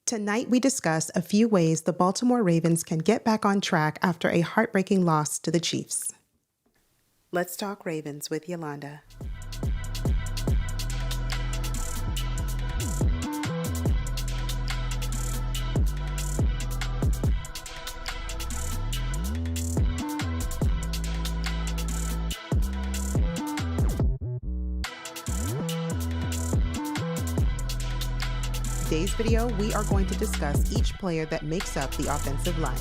Tonight, we discuss a few ways the Baltimore Ravens can get back on track after a heartbreaking loss to the Chiefs. Let's talk Ravens with Yolanda. Today's video, we are going to discuss each player that makes up the offensive line.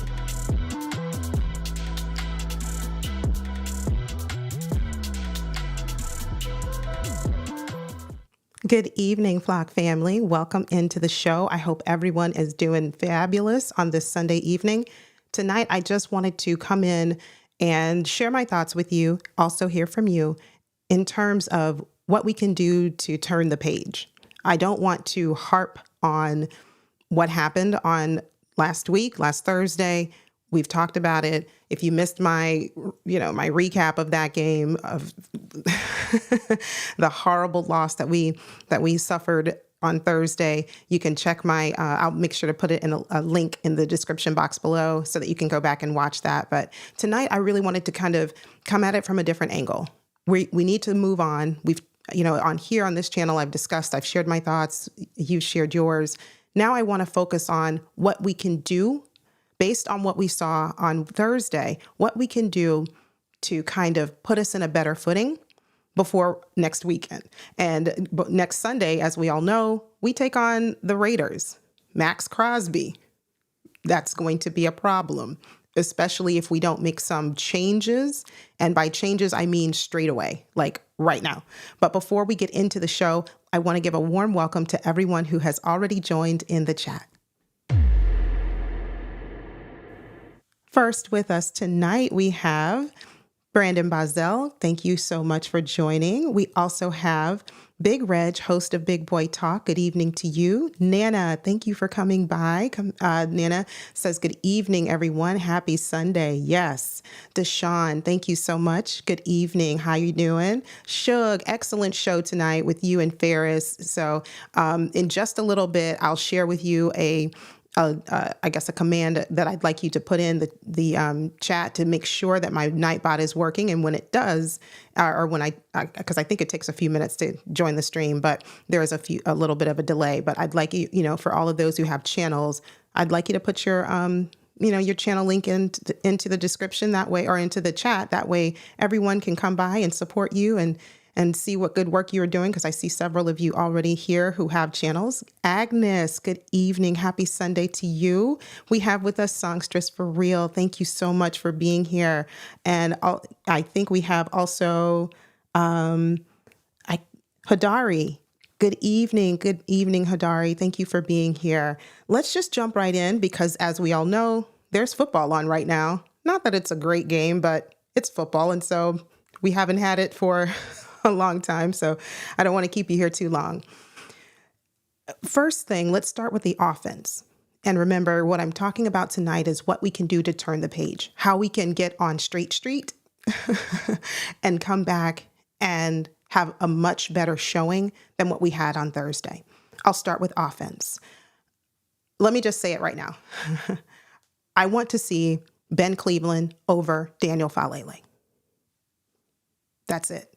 Good evening, Flock family. Welcome into the show. I hope everyone is doing fabulous on this Sunday evening. Tonight, I just wanted to come in and share my thoughts with you, also hear from you in terms of what we can do to turn the page. I don't want to harp on what happened on last Thursday. We've talked about it. If you missed my recap of that game, of the horrible loss that we suffered on Thursday, you can check my, I'll make sure to put it in a link in the description box below so that you can go back and watch that. But tonight, I really wanted to kind of come at it from a different angle. We need to move on. On this channel, I've shared my thoughts. You've shared yours. Now I want to focus on what we can do based on what we saw on Thursday, what we can do to kind of put us in a better footing before next weekend. And next Sunday, as we all know, we take on the Raiders. Max Crosby. That's going to be a problem, especially if we don't make some changes. And by changes, I mean straight away, like right now. But before we get into the show, I want to give a warm welcome to everyone who has already joined in the chat. First with us tonight, we have Brandon Bazel. Thank you so much for joining. We also have Big Reg, host of Big Boy Talk. Good evening to you. Nana, thank you for coming by. Nana says, good evening, everyone. Happy Sunday. Yes. Deshaun, thank you so much. Good evening. How you doing? Shug, excellent show tonight with you and Ferris. So in just a little bit, I'll share with you a command that I'd like you to put in the chat to make sure that my Nightbot is working. And when it does, because I think it takes a few minutes to join the stream, but there is a little bit of a delay. But I'd like you, for all of those who have channels, I'd like you to put your channel link into the description that way, or into the chat. That way, everyone can come by and support you and see what good work you're doing, because I see several of you already here who have channels. Agnes, good evening. Happy Sunday to you. We have with us Songstress for Real. Thank you so much for being here. And I think we have also Hadari. Good evening, Hadari. Thank you for being here. Let's just jump right in, because as we all know, there's football on right now. Not that it's a great game, but it's football. And so we haven't had it for a long time, so I don't want to keep you here too long. First thing, let's start with the offense. And remember, what I'm talking about tonight is what we can do to turn the page, how we can get on straight street and come back and have a much better showing than what we had on Thursday. I'll start with offense. Let me just say it right now. I want to see Ben Cleveland over Daniel Falele. That's it.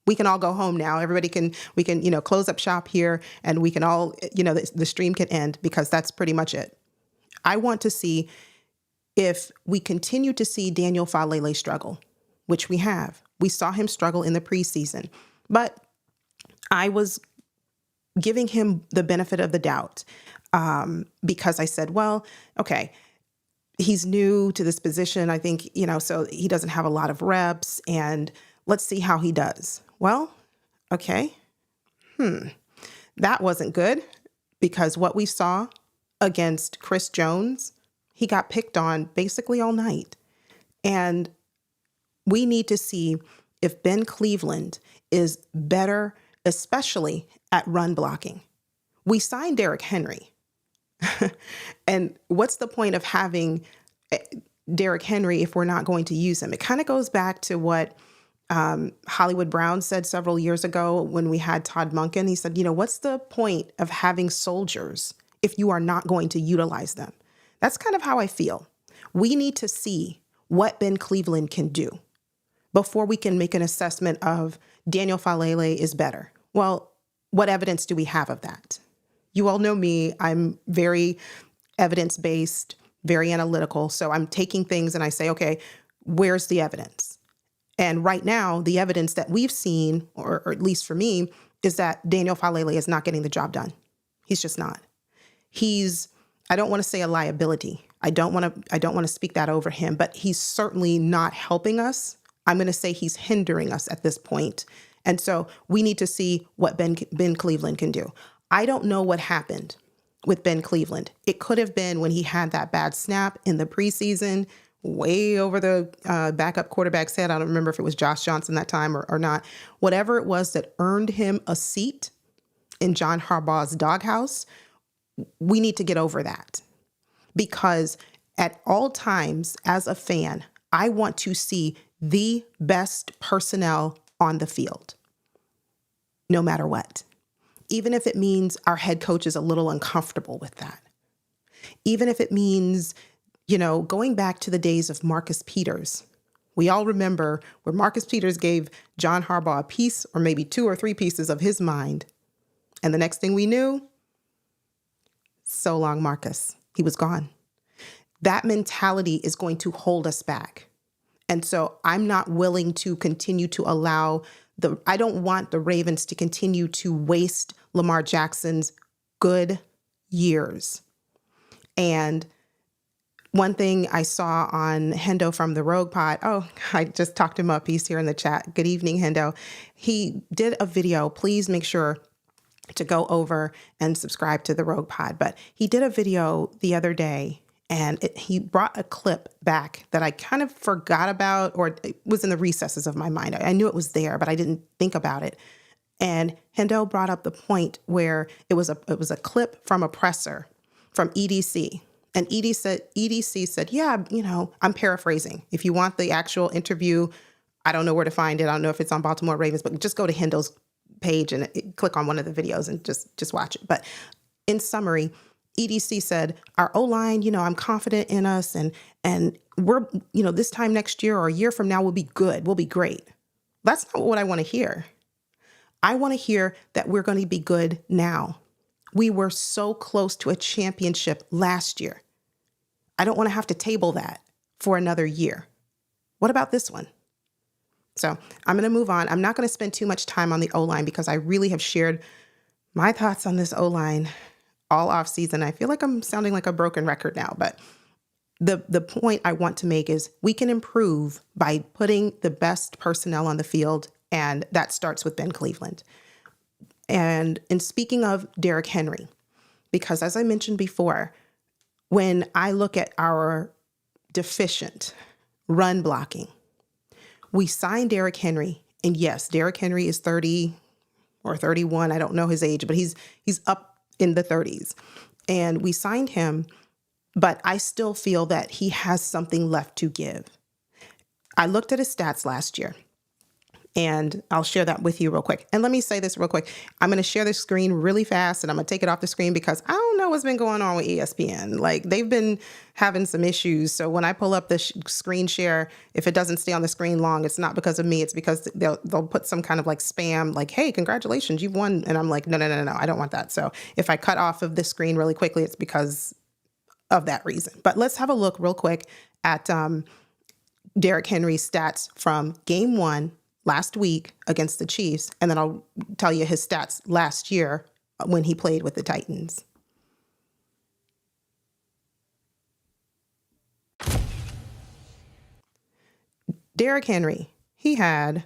We can all go home now. We can close up shop here, and we can all, the stream can end, because that's pretty much it. I want to see if we continue to see Daniel Falele struggle, which we have. We saw him struggle in the preseason, but I was giving him the benefit of the doubt because I said, well, okay, he's new to this position. I think, so he doesn't have a lot of reps, and let's see how he does. Well, okay. That wasn't good, because what we saw against Chris Jones, he got picked on basically all night. And we need to see if Ben Cleveland is better, especially at run blocking. We signed Derrick Henry. And what's the point of having Derrick Henry if we're not going to use him? It kind of goes back to what Hollywood Brown said several years ago when we had Todd Monken. He said, what's the point of having soldiers if you are not going to utilize them. That's kind of how I feel. We need to see what Ben Cleveland can do before we can make an assessment of Daniel Falele is better. Well, what evidence do we have of that? You all know me. I'm very evidence-based, very analytical. So I'm taking things and I say, okay, where's the evidence? And right now, the evidence that we've seen, or at least for me, is that Daniel Falele is not getting the job done. He's just not. I don't want to say a liability. I don't want to speak that over him, but he's certainly not helping us. I'm going to say he's hindering us at this point. And so we need to see what Ben Cleveland can do. I don't know what happened with Ben Cleveland. It could have been when he had that bad snap in the preseason, way over the backup quarterback's head. I don't remember if it was Josh Johnson that time or not. Whatever it was that earned him a seat in John Harbaugh's doghouse, we need to get over that. Because at all times, as a fan, I want to see the best personnel on the field, no matter what. Even if it means our head coach is a little uncomfortable with that. Even if it means, going back to the days of Marcus Peters. We all remember where Marcus Peters gave John Harbaugh a piece or maybe 2 or 3 pieces of his mind. And the next thing we knew, so long, Marcus. He was gone. That mentality is going to hold us back. And so I'm not willing to continue to allow I don't want the Ravens to continue to waste Lamar Jackson's good years. And one thing I saw on Hendo from the Rogue Pod, I just talked him up. He's here in the chat. Good evening, Hendo. He did a video. Please make sure to go over and subscribe to the Rogue Pod. But he did a video the other day, and he brought a clip back that I kind of forgot about, or it was in the recesses of my mind. I knew it was there, but I didn't think about it. And Hendo brought up the point where it was a clip from a presser from EDC. And EDC said, yeah, I'm paraphrasing. If you want the actual interview, I don't know where to find it. I don't know if it's on Baltimore Ravens, but just go to Hendo's page and click on one of the videos and just watch it. But in summary, EDC said, our O-line, I'm confident in us, and we're, this time next year or a year from now, we'll be good. We'll be great. That's not what I want to hear. I want to hear that we're going to be good now. We were so close to a championship last year. I don't want to have to table that for another year. What about this one? So I'm going to move on. I'm not going to spend too much time on the O-line because I really have shared my thoughts on this O-line all off season. I feel like I'm sounding like a broken record now, but the point I want to make is we can improve by putting the best personnel on the field, and that starts with Ben Cleveland. And in speaking of Derrick Henry, because as I mentioned before, when I look at our deficient run blocking, we signed Derrick Henry, and yes, Derrick Henry is 30 or 31. I don't know his age, but he's up in the 30s. And we signed him, but I still feel that he has something left to give. I looked at his stats last year, and I'll share that with you real quick. And let me say this real quick. I'm going to share the screen really fast, and I'm going to take it off the screen because I don't know what's been going on with ESPN. Like, they've been having some issues. So when I pull up the screen share, if it doesn't stay on the screen long, it's not because of me. It's because they'll put some kind of like spam, like, hey, congratulations, you've won. And I'm like, no, I don't want that. So if I cut off of the screen really quickly, it's because of that reason. But let's have a look real quick at Derrick Henry's stats from game 1 last week against the Chiefs, and then I'll tell you his stats last year when he played with the Titans. Derrick Henry, he had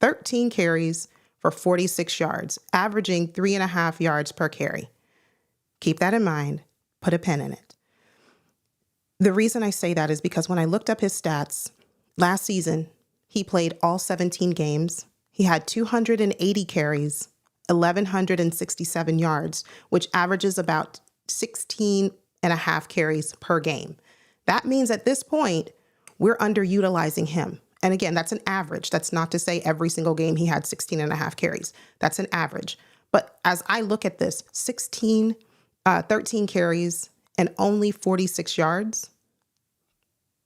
13 carries for 46 yards, averaging 3.5 yards per carry. Keep that in mind. Put a pin in it. The reason I say that is because when I looked up his stats last season, he played all 17 games. He had 280 carries, 1,167 yards, which averages about 16.5 carries per game. That means at this point, we're underutilizing him. And again, that's an average. That's not to say every single game he had 16.5 carries. That's an average. But as I look at this, 16 13 carries and only 46 yards.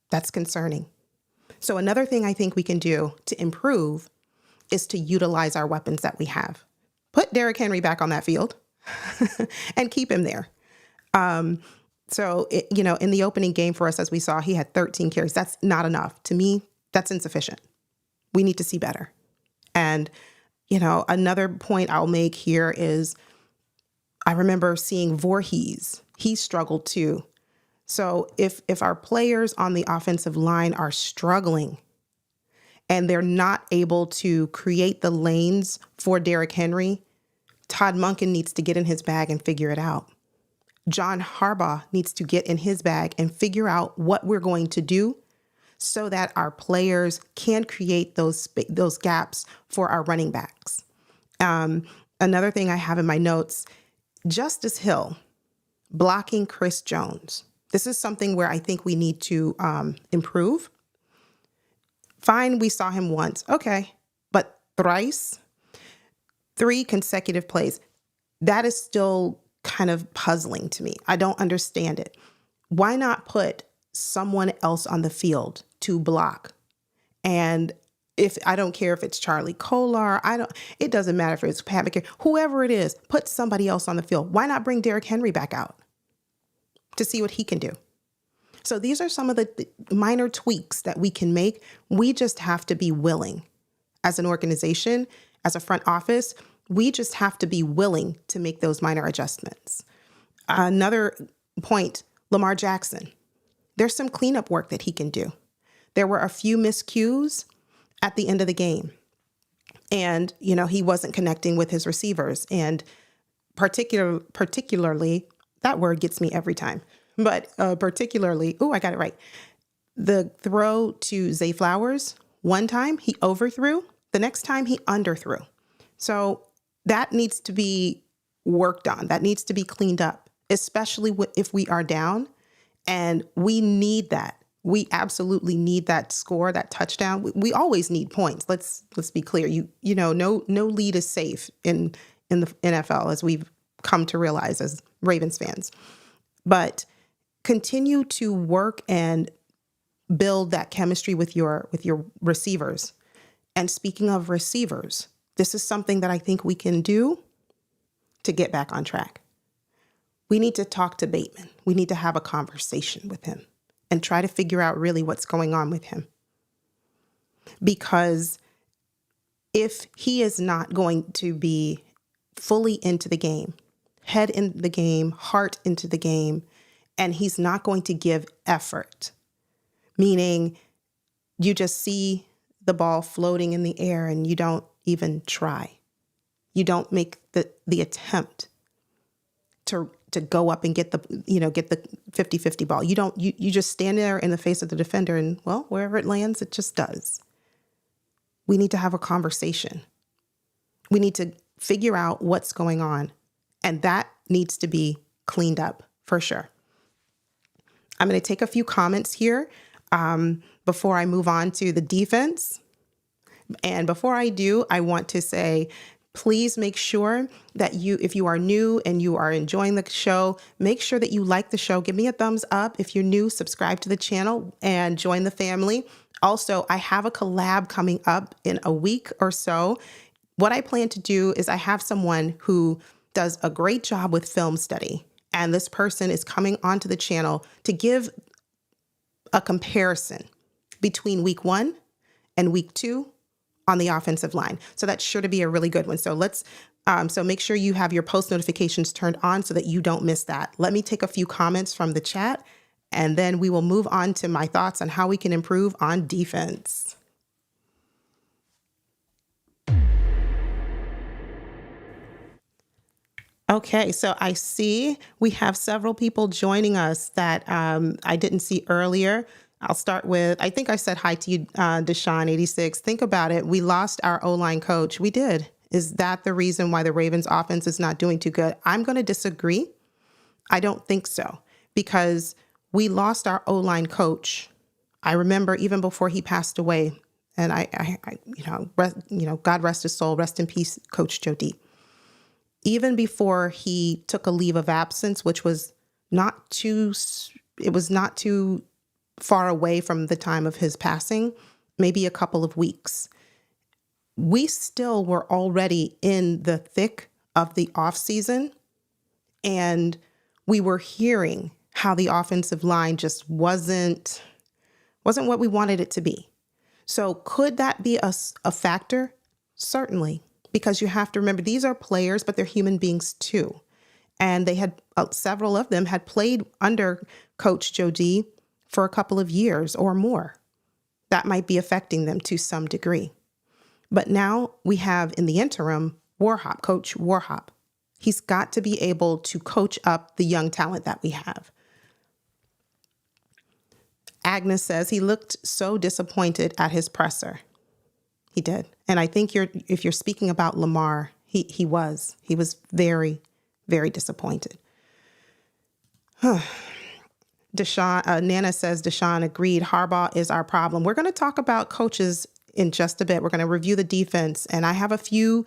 That's concerning. So another thing I think we can do to improve is to utilize our weapons that we have. Put Derrick Henry back on that field and keep him there. In the opening game for us, as we saw, he had 13 carries. That's not enough. To me, that's insufficient. We need to see better. And, another point I'll make here is I remember seeing Voorhees. He struggled too. So if our players on the offensive line are struggling and they're not able to create the lanes for Derrick Henry, Todd Monken needs to get in his bag and figure it out. John Harbaugh needs to get in his bag and figure out what we're going to do so that our players can create those gaps for our running backs. Another thing I have in my notes, Justice Hill blocking Chris Jones. This is something where I think we need to improve. Fine, we saw him once. Okay, but thrice, 3 consecutive plays. That is still kind of puzzling to me. I don't understand it. Why not put someone else on the field to block? And I don't care if it's Charlie Kolar, it doesn't matter if it's Pat McCarron, whoever it is, put somebody else on the field. Why not bring Derrick Henry back out to see what he can do? So these are some of the minor tweaks that we can make. We just have to be willing as an organization, as a front office. We just have to be willing to make those minor adjustments. Another point, Lamar Jackson. There's some cleanup work that he can do. There were a few miscues at the end of the game. And, he wasn't connecting with his receivers. And particularly, that word gets me every time. But particularly, I got it right. The throw to Zay Flowers, one time he overthrew, the next time he underthrew. So that needs to be worked on. That needs to be cleaned up, especially if we are down. And we need that. We absolutely need that score, that touchdown. We always need points. Let's be clear. No lead is safe in the NFL, as we've come to realize as Ravens fans. But continue to work and build that chemistry with your receivers. And speaking of receivers, this is something that I think we can do to get back on track. We need to talk to Bateman. We need to have a conversation with him and try to figure out really what's going on with him. Because if he is not going to be fully into the game, head in the game, heart into the game, and he's not going to give effort, meaning you just see the ball floating in the air and you don't even try. You don't make the attempt to go up and get the 50-50 ball. You just stand there in the face of the defender and, well, wherever it lands, it just does. We need to have a conversation. We need to figure out what's going on, and that needs to be cleaned up for sure. I'm going to take a few comments here before I move on to the defense. And before I do, I want to say, please make sure that if you are new and you are enjoying the show, make sure that you like the show. Give me a thumbs up. If you're new, subscribe to the channel and join the family. Also, I have a collab coming up in a week or so. What I plan to do is I have someone who does a great job with film study. And this person is coming onto the channel to give a comparison between week 1 and week 2 on the offensive line. So that's sure to be a really good one. So so make sure you have your post notifications turned on so that you don't miss that. Let me take a few comments from the chat, and then we will move on to my thoughts on how we can improve on defense. Okay, so I see we have several people joining us that I didn't see earlier. I'll start with, I think I said hi to you, Deshaun86. Think about it. We lost our O-line coach. We did. Is that the reason why the Ravens offense is not doing too good? I'm going to disagree. I don't think so, because we lost our O-line coach. I remember even before he passed away, and God rest his soul, rest in peace, Coach Joe D. even before he took a leave of absence, which was not too, it was not too far away from the time of his passing, maybe a couple of weeks. We still were already in the thick of the off season, and we were hearing how the offensive line just wasn't what we wanted it to be. So could that be a factor? Certainly, because you have to remember these are players, but they're human beings too. And they had several of them had played under Coach Joe D for a couple of years or more. That might be affecting them to some degree. But now we have in the interim, Coach Warhop. He's got to be able to coach up the young talent that we have. Agnes says he looked so disappointed at his presser. He did. And I think if you're speaking about Lamar, he was very, very disappointed. Deshaun, Nana says, Deshaun agreed. Harbaugh is our problem. We're going to talk about coaches in just a bit. We're going to review the defense, and I have a few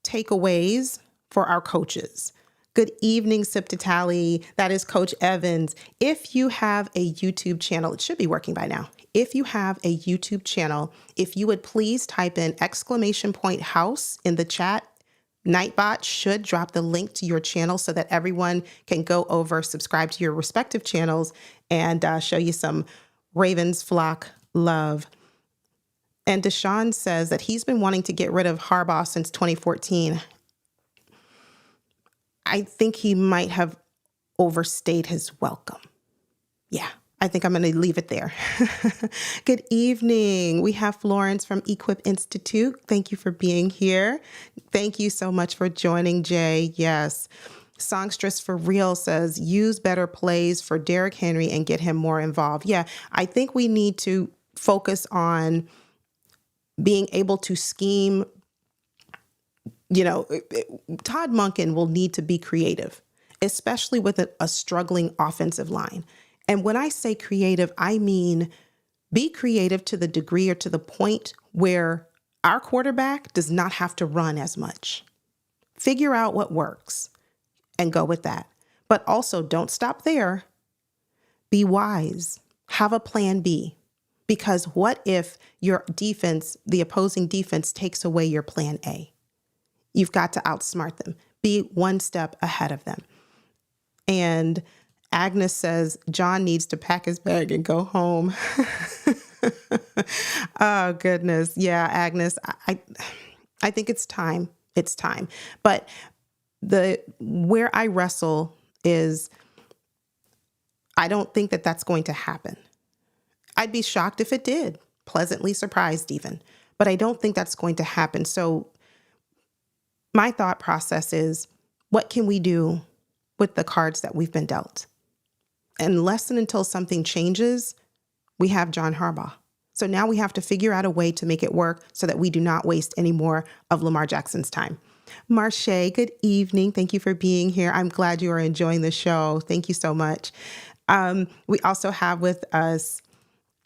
takeaways for our coaches. Good evening, Sip to Tally. That is Coach Evans. If you have a YouTube channel, it should be working by now. If you have a YouTube channel, if you would please type in !house in the chat, Nightbot should drop the link to your channel so that everyone can go over, subscribe to your respective channels, and show you some Ravens flock love. And Deshaun says that he's been wanting to get rid of Harbaugh since 2014. I think he might have overstayed his welcome. Yeah, I think I'm going to leave it there. Good evening. We have Florence from Equip Institute. Thank you for being here. Thank you so much for joining, Jay. Yes. Songstress for Real says, use better plays for Derrick Henry and get him more involved. Yeah, I think we need to focus on being able to scheme. Todd Monken will need to be creative, especially with a struggling offensive line. And when I say creative, I mean be creative to the degree or to the point where our quarterback does not have to run as much. Figure out what works and go with that. But also don't stop there. Be wise. Have a plan B. Because what if your defense, the opposing defense, takes away your plan A? You've got to outsmart them. Be one step ahead of them. And Agnes says, John needs to pack his bag and go home. Oh, goodness. Yeah, Agnes, I think it's time. It's time. But where I wrestle is I don't think that that's going to happen. I'd be shocked if it did. Pleasantly surprised even. But I don't think that's going to happen. So my thought process is, what can we do with the cards that we've been dealt? Unless and until something changes, we have John Harbaugh. So now we have to figure out a way to make it work so that we do not waste any more of Lamar Jackson's time. Marche, good evening. Thank you for being here. I'm glad you are enjoying the show. Thank you so much. We also have with us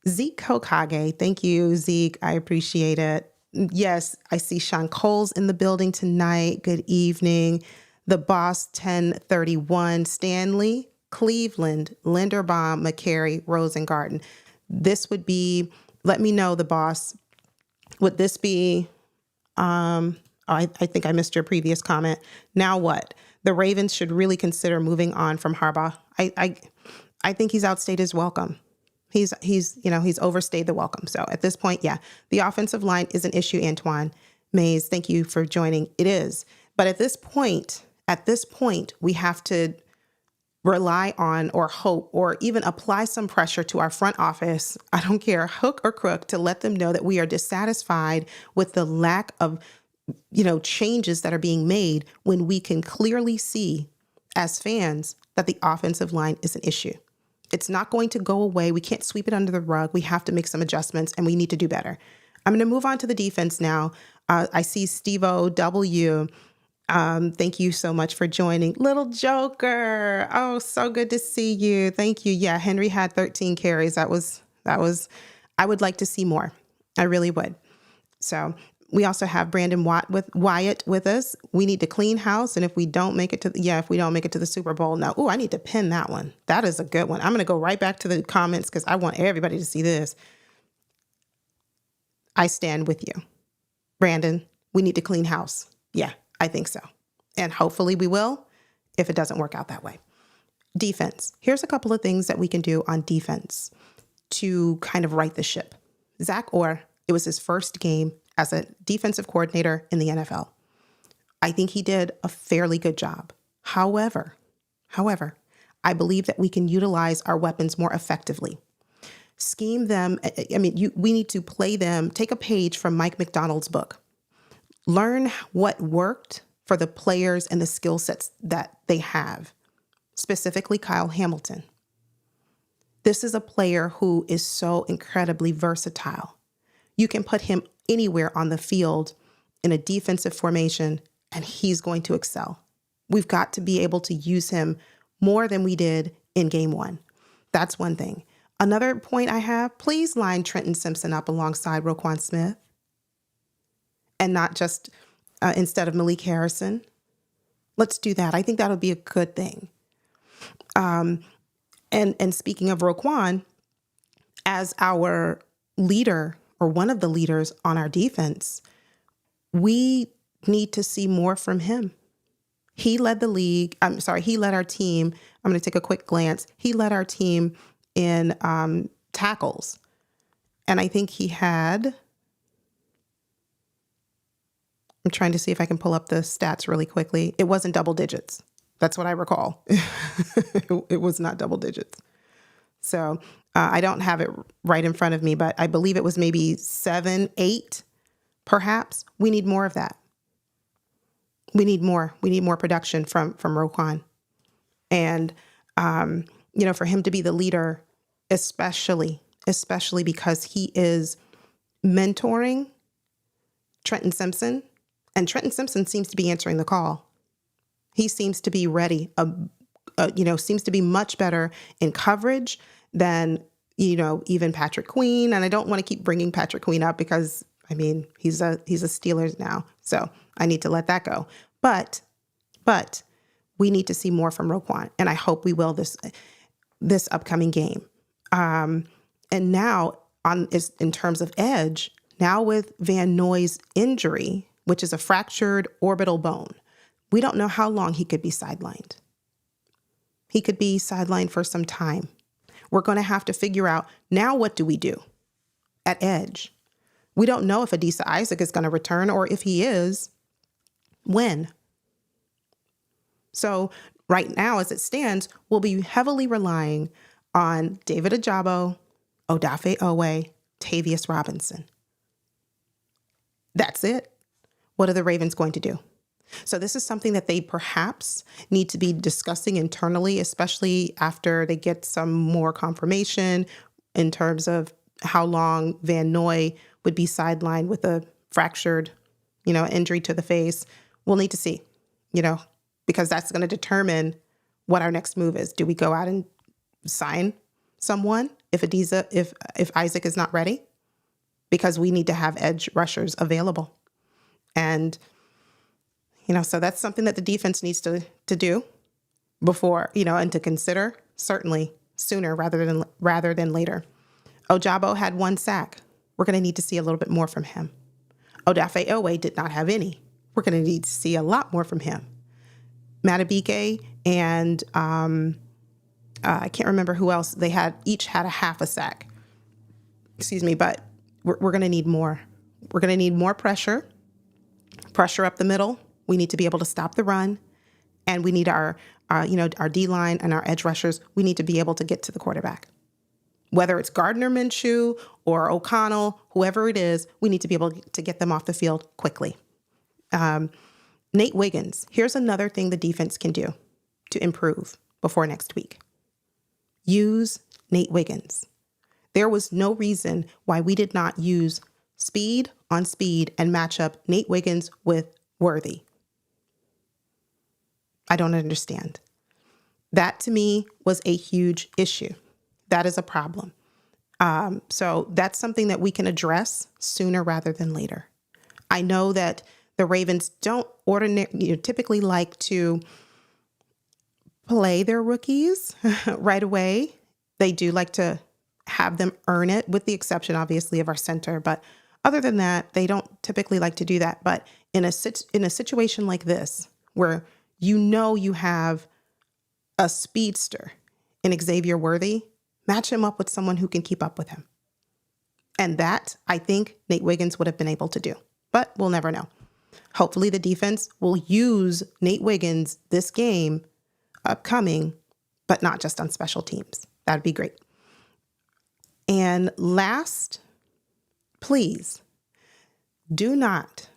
Zeke Kokage. Thank you, Zeke. I appreciate it. Yes, I see Sean Cole's in the building tonight. Good evening. The Boss 1031, Stanley, Cleveland, Linderbaum, McCary, Rosengarten. This would be, let me know, the Boss. Would this be, I think I missed your previous comment. Now what? The Ravens should really consider moving on from Harbaugh. I think he's outstayed his welcome. He's overstayed the welcome. So at this point, yeah, the offensive line is an issue, Antoine Mays. Thank you for joining. It is. But at this point, we have to rely on or hope or even apply some pressure to our front office. I don't care, hook or crook, to let them know that we are dissatisfied with the lack of, changes that are being made when we can clearly see as fans that the offensive line is an issue. It's not going to go away. We can't sweep it under the rug. We have to make some adjustments, and we need to do better. I'm going to move on to the defense now. I see Steve-O W. Thank you so much for joining. Little Joker. Oh, so good to see you. Thank you. Yeah, Henry had 13 carries. That was, I would like to see more. I really would. So We also have Brandon Wyatt with us. We need to clean house. And if we don't make it to the Super Bowl, now, I need to pin that one. That is a good one. I'm going to go right back to the comments because I want everybody to see this. I stand with you. Brandon, we need to clean house. Yeah, I think so. And hopefully we will if it doesn't work out that way. Defense. Here's a couple of things that we can do on defense to kind of right the ship. Zach Orr, it was his first game as a defensive coordinator in the NFL. I think he did a fairly good job. However, I believe that we can utilize our weapons more effectively. Scheme them. We need to play them. Take a page from Mike McDonald's book. Learn what worked for the players and the skill sets that they have, specifically Kyle Hamilton. This is a player who is so incredibly versatile. You can put him anywhere on the field in a defensive formation, and he's going to excel. We've got to be able to use him more than we did in game one. That's one thing. Another point I have, please line Trenton Simpson up alongside Roquan Smith and not just instead of Malik Harrison. Let's do that. I think that'll be a good thing. And speaking of Roquan, as our leader or one of the leaders on our defense, we need to see more from him. He led the league. He led our team. I'm going to take a quick glance. He led our team in tackles. And I think he had, I'm trying to see if I can pull up the stats really quickly. It wasn't double digits. That's what I recall. It was not double digits. So I don't have it right in front of me, but I believe it was maybe 7, 8, perhaps. We need more of that. We need more. We need more production from Roquan. And, for him to be the leader, especially because he is mentoring Trenton Simpson, and Trenton Simpson seems to be answering the call. He seems to be ready, seems to be much better in coverage than, even Patrick Queen. And I don't want to keep bringing Patrick Queen up because, he's a Steelers now. So I need to let that go. But we need to see more from Roquan. And I hope we will this upcoming game. And now in terms of edge, now with Van Noy's injury, which is a fractured orbital bone, we don't know how long he could be sidelined. He could be sidelined for some time. We're going to have to figure out, now what do we do at edge? We don't know if Adisa Isaac is going to return, or if he is, when. So right now, as it stands, we'll be heavily relying on David Ojabo, Odafe Owe, Tavius Robinson. That's it. What are the Ravens going to do? So this is something that they perhaps need to be discussing internally, especially after they get some more confirmation in terms of how long Van Noy would be sidelined with a fractured, injury to the face. We'll need to see, because that's going to determine what our next move is. Do we go out and sign someone if Isaac is not ready? Because we need to have edge rushers available. And so that's something that the defense needs to do before, and to consider certainly sooner rather than later. Ojabo had 1 sack. We're going to need to see a little bit more from him. Odafe Owe did not have any. We're going to need to see a lot more from him. Matabike and I can't remember who else. They each had a half a sack. But we're going to need more. We're going to need more pressure up the middle. We need to be able to stop the run, and we need our D-line and our edge rushers. We need to be able to get to the quarterback. Whether it's Gardner Minshew or O'Connell, whoever it is, we need to be able to get them off the field quickly. Nate Wiggins, here's another thing the defense can do to improve before next week. Use Nate Wiggins. There was no reason why we did not use speed on speed and match up Nate Wiggins with Worthy. I don't understand. That to me was a huge issue. That is a problem. So that's something that we can address sooner rather than later. I know that the Ravens don't typically like to play their rookies right away. They do like to have them earn it, with the exception, obviously, of our center. But other than that, they don't typically like to do that. But in a situation like this, where you have a speedster in Xavier Worthy, match him up with someone who can keep up with him. And that, I think, Nate Wiggins would have been able to do. But we'll never know. Hopefully the defense will use Nate Wiggins this game upcoming, but not just on special teams. That'd be great. And last, please,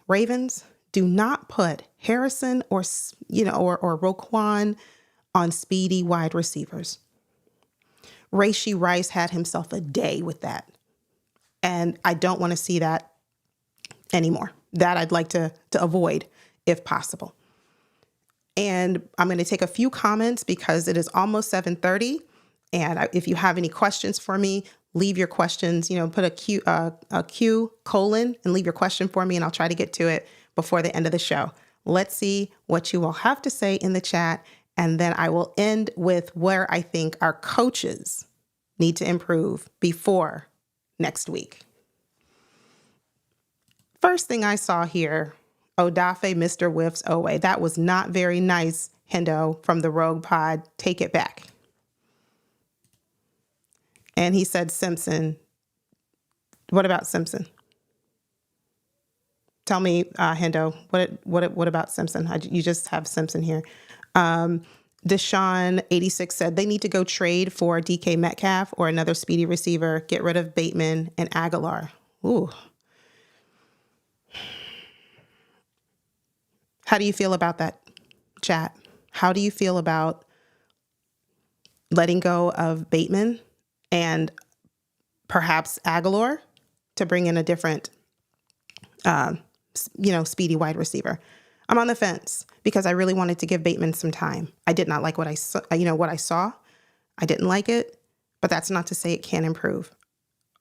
Ravens, do not put Harrison or Roquan on speedy wide receivers. Rashee Rice had himself a day with that. And I don't want to see that anymore. That I'd like to avoid if possible. And I'm going to take a few comments because it is almost 7:30. And if you have any questions for me, leave your questions, put a Q colon and leave your question for me, and I'll try to get to it before the end of the show. Let's see what you will have to say in the chat. And then I will end with where I think our coaches need to improve before next week. First thing I saw here, Odafe, Mr. Whiffs, Owe. That was not very nice, Hendo, from the Rogue Pod. Take it back. And he said Simpson. What about Simpson? Tell me, Hendo, what about Simpson? You just have Simpson here. Deshaun 86 said they need to go trade for DK Metcalf or another speedy receiver. Get rid of Bateman and Aguilar. Ooh. How do you feel about that, chat? How do you feel about letting go of Bateman and perhaps Aguilar to bring in a different, speedy wide receiver? I'm on the fence because I really wanted to give Bateman some time. I did not like what I saw. I didn't like it, but that's not to say it can't improve.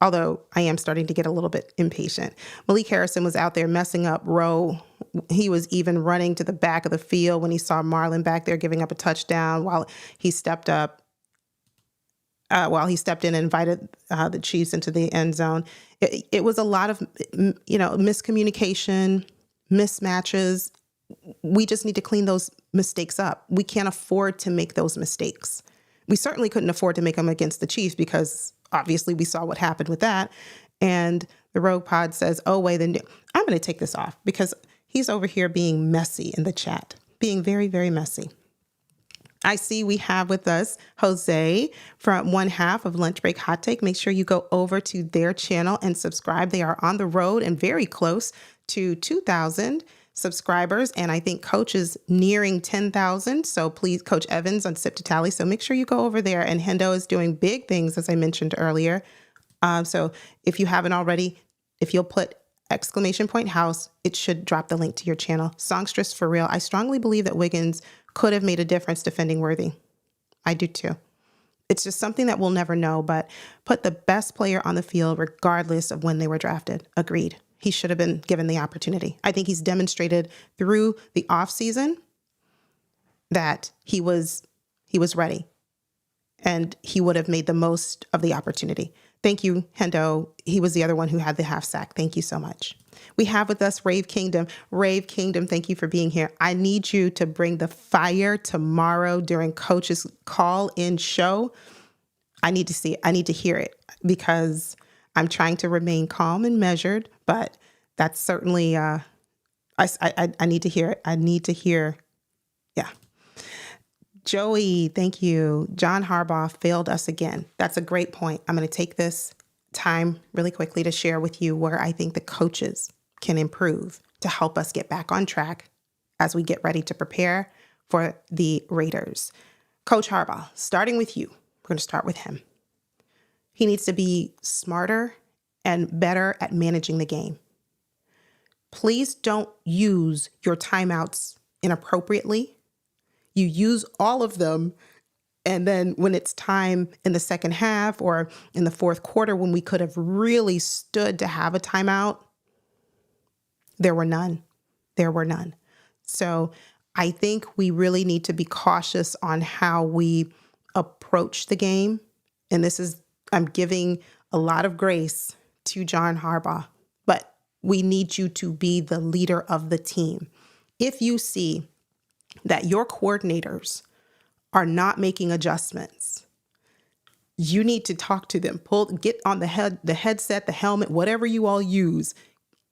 Although I am starting to get a little bit impatient. Malik Harrison was out there messing up Rowe. He was even running to the back of the field when he saw Marlon back there giving up a touchdown while he stepped in and invited the Chiefs into the end zone. It was a lot of, miscommunication, mismatches. We just need to clean those mistakes up. We can't afford to make those mistakes. We certainly couldn't afford to make them against the Chiefs because obviously we saw what happened with that. And the Rogue Pod says, I'm going to take this off because he's over here being messy in the chat, being very, very messy. I see we have with us Jose from one half of Lunch Break Hot Take. Make sure you go over to their channel and subscribe. They are on the road and very close to 2,000 subscribers. And I think Coach is nearing 10,000. So please, Coach Evans on Sip to Tally. So make sure you go over there. And Hendo is doing big things, as I mentioned earlier. So if you haven't already, if you'll put !house, it should drop the link to your channel. Songstress for real. I strongly believe that Wiggins could have made a difference defending Worthy. I do too. It's just something that we'll never know, but put the best player on the field regardless of when they were drafted. Agreed. He should have been given the opportunity. I think he's demonstrated through the offseason that he was ready and he would have made the most of the opportunity. Thank you, Hendo. He was the other one who had the half sack. Thank you so much. We have with us Rave Kingdom. Rave Kingdom, thank you for being here. I need you to bring the fire tomorrow during Coach's call-in show. I need to see it. I need to hear it because I'm trying to remain calm and measured, but that's certainly, I need to hear it. I need to hear, yeah. Joey, thank you. John Harbaugh failed us again. That's a great point. I'm going to take this time really quickly to share with you where I think the coaches can improve to help us get back on track as we get ready to prepare for the Raiders. Coach Harbaugh, starting with you. We're going to start with him. He needs to be smarter and better at managing the game. Please don't use your timeouts inappropriately. You use all of them, and then when it's time in the second half or in the fourth quarter when we could have really stood to have a timeout, There were none. There were none. So I think we really need to be cautious on how we approach the game. And I'm giving a lot of grace to John Harbaugh, but we need you to be the leader of the team. If you see that your coordinators are not making adjustments, you need to talk to them. Get on the headset, the helmet, whatever you all use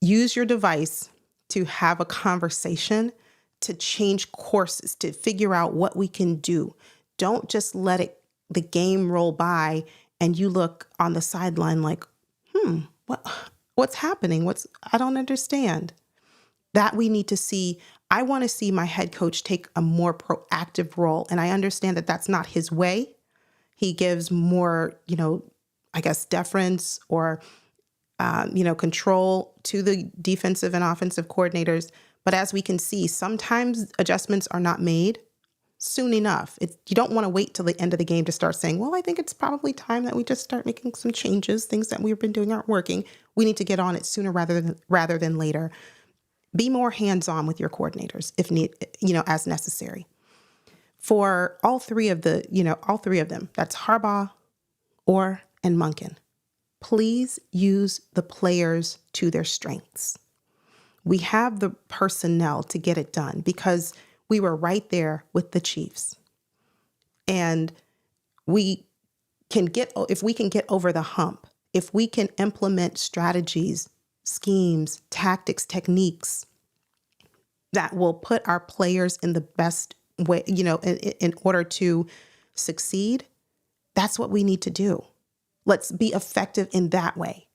your device to have a conversation, to change courses, to figure out what we can do. Don't just let the game roll by and you look on the sideline like, what's happening? I don't understand. That we need to see. I want to see my head coach take a more proactive role. And I understand that that's not his way. He gives more, I guess, deference or, control to the defensive and offensive coordinators. But as we can see, sometimes adjustments are not made soon enough. You don't want to wait till the end of the game to start saying, well, I think it's probably time that we just start making some changes. Things that we've been doing aren't working. We need to get on it sooner rather than later. Be more hands-on with your coordinators if need, as necessary. For all three of them, that's Harbaugh, Orr, and Monken. Please use the players to their strengths. We have the personnel to get it done because we were right there with the Chiefs. And if we can get over the hump, if we can implement strategies, schemes, tactics, techniques that will put our players in the best way, in order to succeed, that's what we need to do. Let's be effective in that way.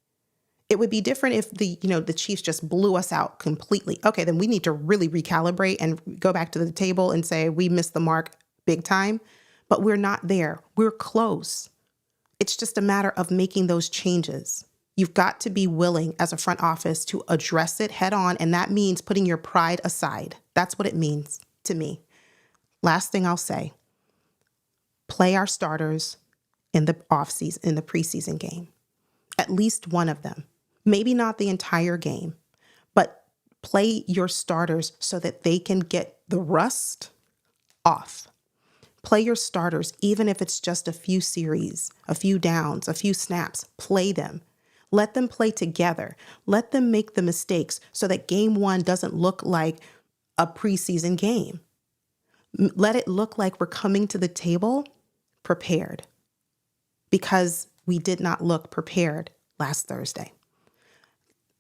It would be different if the Chiefs just blew us out completely. Okay, then we need to really recalibrate and go back to the table and say we missed the mark big time, but we're not there. We're close. It's just a matter of making those changes. You've got to be willing as a front office to address it head on, and that means putting your pride aside. That's what it means to me. Last thing I'll say, play our starters in the offseason, in the preseason game. At least one of them. Maybe not the entire game, but play your starters so that they can get the rust off. Play your starters, even if it's just a few series, a few downs, a few snaps. Play them. Let them play together. Let them make the mistakes so that game one doesn't look like a preseason game. Let it look like we're coming to the table prepared, because we did not look prepared last Thursday.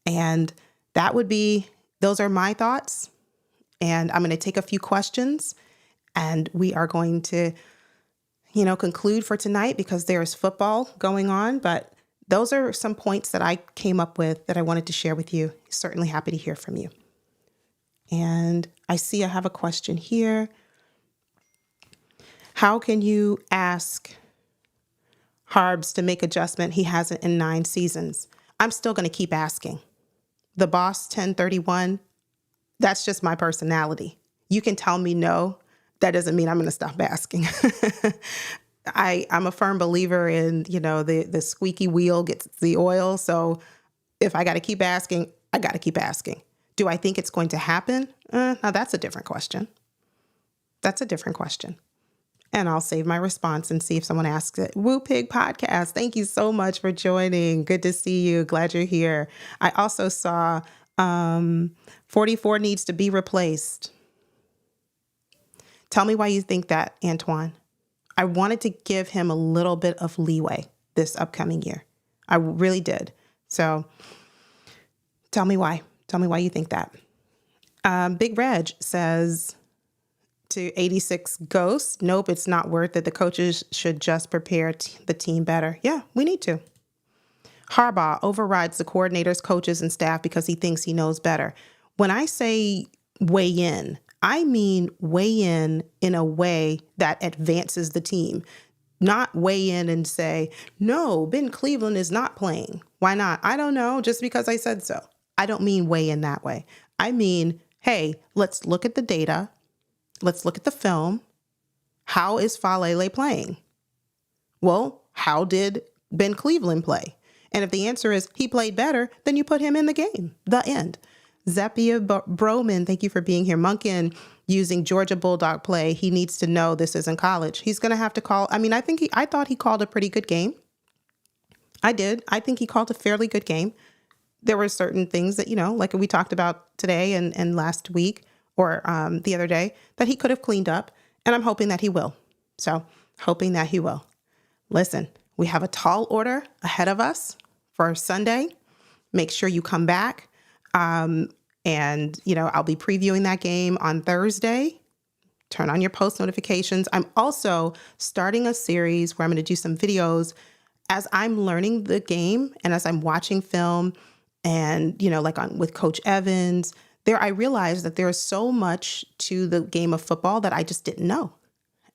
And those are my thoughts. And I'm going to take a few questions and we are going to, conclude for tonight because there is football going on. But those are some points that I came up with that I wanted to share with you. Certainly happy to hear from you. And I see I have a question here. How can you ask Harbs to make adjustment he hasn't in 9 seasons? I'm still going to keep asking. The boss 1031, that's just my personality. You can tell me no. That doesn't mean I'm going to stop asking. I'm a firm believer in, the squeaky wheel gets the oil. So if I got to keep asking, I got to keep asking. Do I think it's going to happen? Now that's a different question. That's a different question. And I'll save my response and see if someone asks it. Woo Pig Podcast, thank you so much for joining. Good to see you. Glad you're here. I also saw 44 needs to be replaced. Tell me why you think that, Antoine. I wanted to give him a little bit of leeway this upcoming year. I really did. So tell me why. Tell me why you think that. Big Reg says to 86 Ghosts, nope, it's not worth it. The coaches should just prepare the team better. Yeah, we need to. Harbaugh overrides the coordinators, coaches, and staff because he thinks he knows better. When I say weigh in, I mean weigh in a way that advances the team. Not weigh in and say, no, Ben Cleveland is not playing. Why not? I don't know, just because I said so. I don't mean weigh in that way. I mean, hey, let's look at the data. Let's look at the film. How is Falele playing? Well, how did Ben Cleveland play? And if the answer is he played better, then you put him in the game. The end. Zephia Broman, thank you for being here. Munkin using Georgia Bulldog play. He needs to know this isn't college. He's going to have to call. I mean, I thought he called a pretty good game. I did. I think he called a fairly good game. There were certain things that, like we talked about today and last week or the other day that he could have cleaned up. And I'm hoping that he will. So hoping that he will. Listen, we have a tall order ahead of us for Sunday. Make sure you come back. And, I'll be previewing that game on Thursday. Turn on your post notifications. I'm also starting a series where I'm going to do some videos as I'm learning the game and as I'm watching film and, with Coach Evans. I realized that there is so much to the game of football that I just didn't know.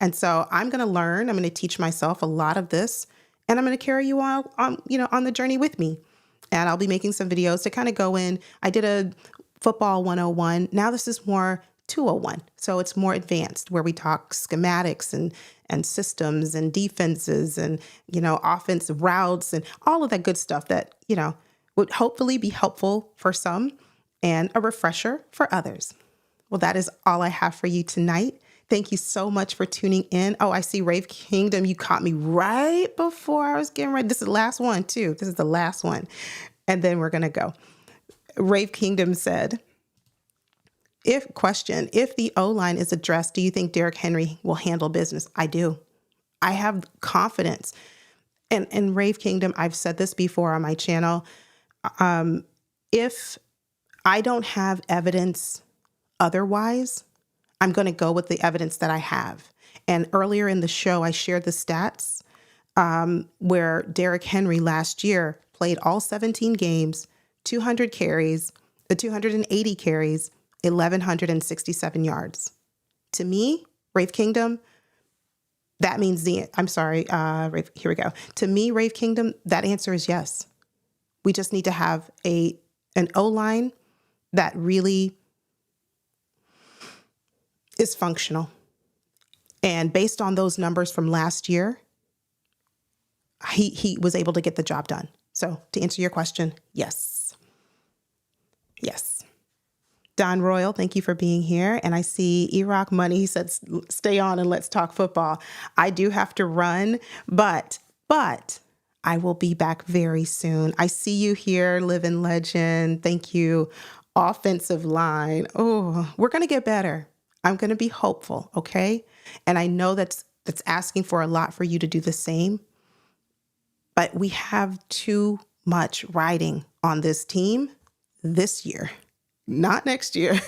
And so I'm going to learn. I'm going to teach myself a lot of this, and I'm going to carry you all on the journey with me. And I'll be making some videos to kind of go in. I did a football 101. Now this is more 201. So it's more advanced where we talk schematics and systems and defenses and, offensive routes and all of that good stuff that, would hopefully be helpful for some and a refresher for others. Well, that is all I have for you tonight. Thank you so much for tuning in. Oh, I see Rave Kingdom. You caught me right before I was getting ready. This is the last one, too. This is the last one. And then we're going to go. Rave Kingdom said, if the O-line is addressed, do you think Derrick Henry will handle business? I do. I have confidence. And Rave Kingdom, I've said this before on my channel. If I don't have evidence otherwise, I'm going to go with the evidence that I have. And earlier in the show, I shared the stats where Derrick Henry last year played all 17 games, 280 carries, 1,167 yards. To me, Rave Kingdom, that means here we go. To me, Rave Kingdom, that answer is yes. We just need to have an O-line that really is functional. And based on those numbers from last year, he was able to get the job done. So to answer your question, yes. Yes. Don Royal, thank you for being here. And I see Erock Money. He said, stay on and let's talk football. I do have to run, but I will be back very soon. I see you here, Living Legend. Thank you. Offensive line. Oh, we're going to get better. I'm going to be hopeful, okay? And I know that's asking for a lot for you to do the same. But we have too much riding on this team this year. Not next year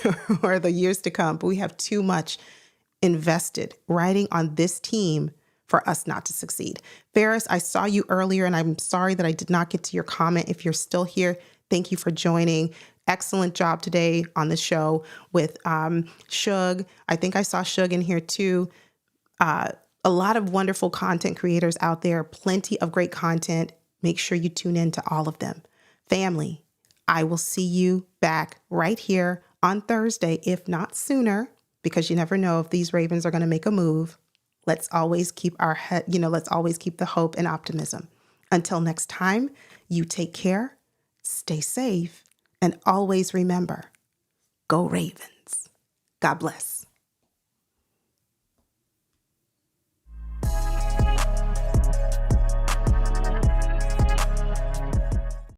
or the years to come, but we have too much invested riding on this team for us not to succeed. Ferris, I saw you earlier, and I'm sorry that I did not get to your comment. If you're still here, thank you for joining. Excellent job today on the show with Shug. I think I saw Shug in here too. A lot of wonderful content creators out there, plenty of great content. Make sure you tune in to all of them. Family, I will see you back right here on Thursday, if not sooner, because you never know if these Ravens are going to make a move. Let's always keep let's always keep the hope and optimism. Until next time, you take care, stay safe, and always remember, go Ravens. God bless.